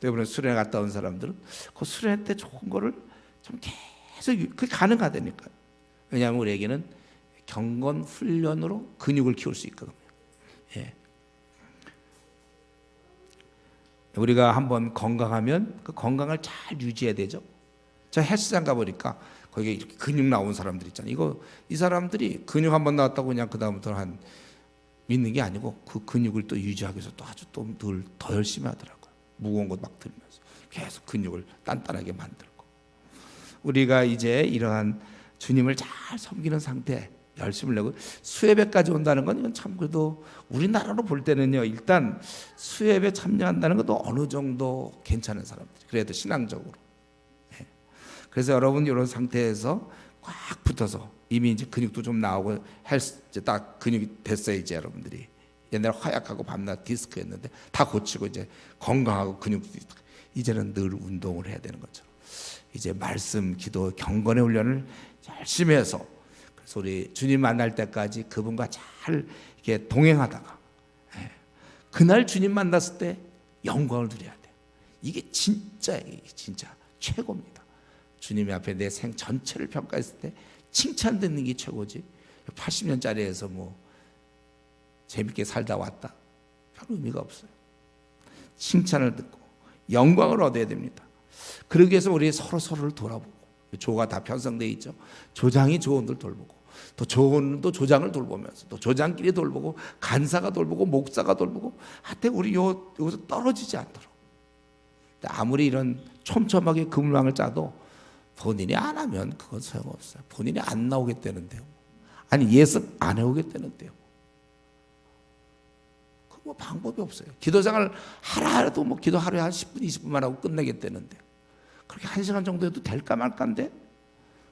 Speaker 1: 또 이번에 수련회 갔다 온 사람들은 그 수련회 때 좋은 거를 좀 계속 그게 가능하다니까요. 왜냐하면 우리에게는 경건 훈련으로 근육을 키울 수 있거든요. 예. 우리가 한번 건강하면 그 건강을 잘 유지해야 되죠. 저 헬스장 가보니까 거기에 이렇게 근육 나온 사람들 있잖아요. 이 사람들이 근육 한번 나왔다고 그냥 그 다음부터는 믿는 게 아니고 그 근육을 또 유지하기 위해서 또 아주 또 늘 더 열심히 하더라고요. 무거운 것 막 들면서 계속 근육을 단단하게 만들고. 우리가 이제 이러한 주님을 잘 섬기는 상태, 열심을 내고 수협에까지 온다는 건 이건 참 그래도 우리나라로 볼 때는요, 일단 수협에 참여한다는 것도 어느 정도 괜찮은 사람들, 그래도 신앙적으로. 그래서 여러분 이런 상태에서 꽉 붙어서 이미 이제 근육도 좀 나오고 헬스 이제 딱 근육이 됐어요. 이제 여러분들이 옛날에 허약하고 밤낮 디스크였는데 다 고치고 이제 건강하고 근육도 이제는 늘 운동을 해야 되는 거죠. 이제 말씀, 기도, 경건의 훈련을 열심히 해서 그래서 우리 주님 만날 때까지 그분과 잘 이렇게 동행하다가 그날 주님 만났을 때 영광을 누려야 돼요. 이게 진짜 최고입니다. 주님 앞에 내 생 전체를 평가했을 때 칭찬 듣는 게 최고지. 80년짜리에서 뭐 재밌게 살다 왔다, 별 의미가 없어요. 칭찬을 듣고 영광을 얻어야 됩니다. 그러기 위해서 우리 서로를 돌아보고, 조가 다 편성되어 있죠. 조장이 조원들 돌보고, 또 조원도 조장을 돌보면서, 또 조장끼리 돌보고, 간사가 돌보고, 목사가 돌보고, 하여튼 우리 여기서 떨어지지 않도록. 아무리 이런 촘촘하게 그물망을 짜도 본인이 안 하면 그건 소용없어요. 본인이 안 나오겠다는데요. 아니 예습 안 해오겠다는데요. 그 뭐 방법이 없어요. 기도생활 하루라도 뭐 기도 하루에 한 10분 20분만 하고 끝내겠다는데 그렇게 1시간 정도 해도 될까 말까인데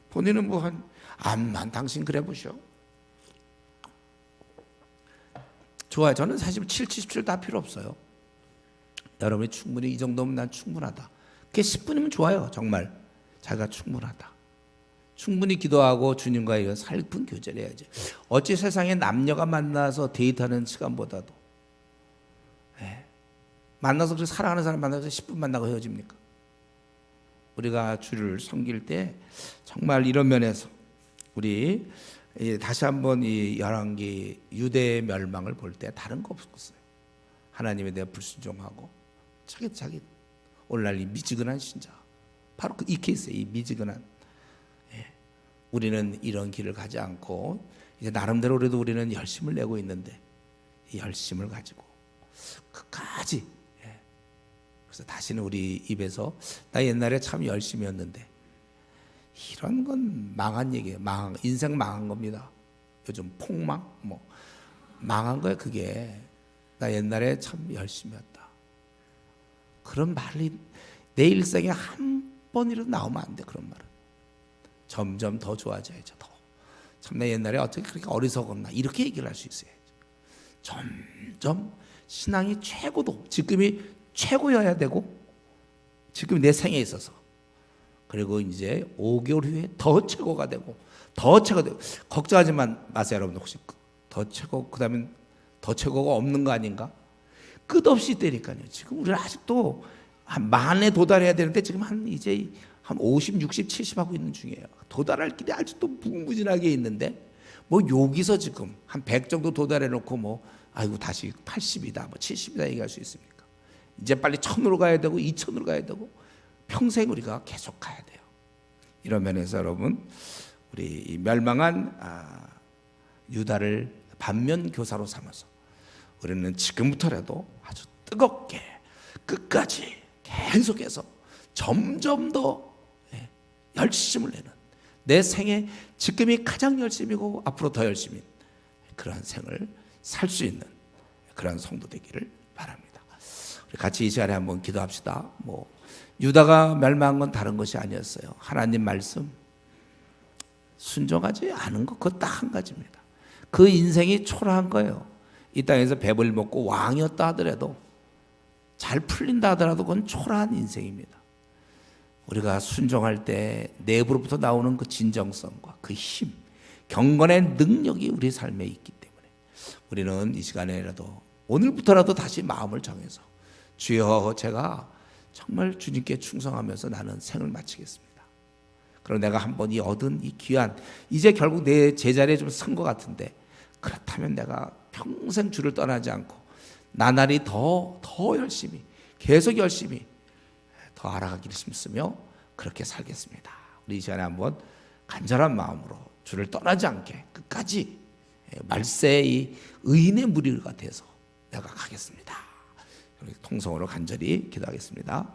Speaker 1: 본인은 뭐 한 암만 당신 그래 보셔. 좋아요. 저는 사실 7, 77 다 필요 없어요. 여러분이 충분히 이 정도면 난 충분하다. 그게 10분이면 좋아요. 정말 자기가 충분하다. 충분히 기도하고 주님과 이런 살픈 교제를 해야지. 어찌 세상에 남녀가 만나서 데이트하는 시간보다도 만나서 사랑하는 사람 만나서 10분 만나고 헤어집니까? 우리가 주를 섬길 때 정말 이런 면에서 우리 다시 한번 이 열왕기 유대의 멸망을 볼 때 다른 거 없었어요. 하나님에 대해 불순종하고 자기 오늘날 이 미지근한 신자, 바로 이 케이스예요. 이 미지근한. 우리는 이런 길을 가지 않고 이제 나름대로 그래도 우리는 열심을 내고 있는데 이 열심을 가지고 끝까지. 그래서 다시는 우리 입에서 나 옛날에 참 열심히 였는데 이런 건 망한 얘기예요. 인생 망한 겁니다. 요즘 폭망 뭐 망한 거예요. 그게 나 옛날에 참 열심히 였다. 그런 말이 내 일생에 한 번이라도 나오면 안 돼. 그런 말은 점점 더 좋아져야죠. 더 참 내 옛날에 어떻게 그렇게 어리석었나 이렇게 얘기를 할 수 있어야죠. 점점 신앙이 최고도 지금이 최고여야 되고 지금 내 생에 있어서 그리고 이제 5개월 후에 더 최고가 되고 더 최고가 되고 걱정하지 마세요. 여러분들 혹시 더 최고 그다음에 더 최고가 없는 거 아닌가? 끝없이 있다니까요. 지금 우리는 아직도 한 만에 도달해야 되는데 지금 이제 한 50, 60, 70 하고 있는 중이에요. 도달할 길이 아직도 무궁무진하게 있는데 뭐 여기서 지금 한 100 정도 도달해 놓고 뭐 아이고 다시 80이다 뭐 70이다 얘기할 수 있습니까? 이제 빨리 1000으로 가야 되고 2000으로 가야 되고 평생 우리가 계속 가야 돼요. 이런 면에서 여러분 우리 이 멸망한 유다를 반면 교사로 삼아서 우리는 지금부터라도 아주 뜨겁게 끝까지 계속해서 점점 더 열심을 내는 내 생에 지금이 가장 열심이고 앞으로 더 열심인 그런 생을 살 수 있는 그런 성도 되기를 바랍니다. 우리 같이 이 시간에 한번 기도합시다. 뭐 유다가 멸망한 건 다른 것이 아니었어요. 하나님 말씀 순종하지 않은 것 그거 딱 한 가지입니다. 그 인생이 초라한 거예요. 이 땅에서 배불리 먹고 왕이었다 하더라도 잘 풀린다 하더라도 그건 초라한 인생입니다. 우리가 순종할 때 내부로부터 나오는 그 진정성과 그 힘, 경건의 능력이 우리 삶에 있기 때문에 우리는 이 시간에라도 오늘부터라도 다시 마음을 정해서 주여 제가 정말 주님께 충성하면서 나는 생을 마치겠습니다. 그럼 내가 한번 이 얻은 이 귀한 이제 결국 내 제자리에 좀 선 것 같은데 그렇다면 내가 평생 주를 떠나지 않고 나날이 더 열심히 계속 열심히 더 알아가기를 힘쓰며 그렇게 살겠습니다. 우리 이 시간에 한번 간절한 마음으로 주를 떠나지 않게 끝까지 말세의 의인의 무리가 돼서 내가 가겠습니다. 통성으로 간절히 기도하겠습니다.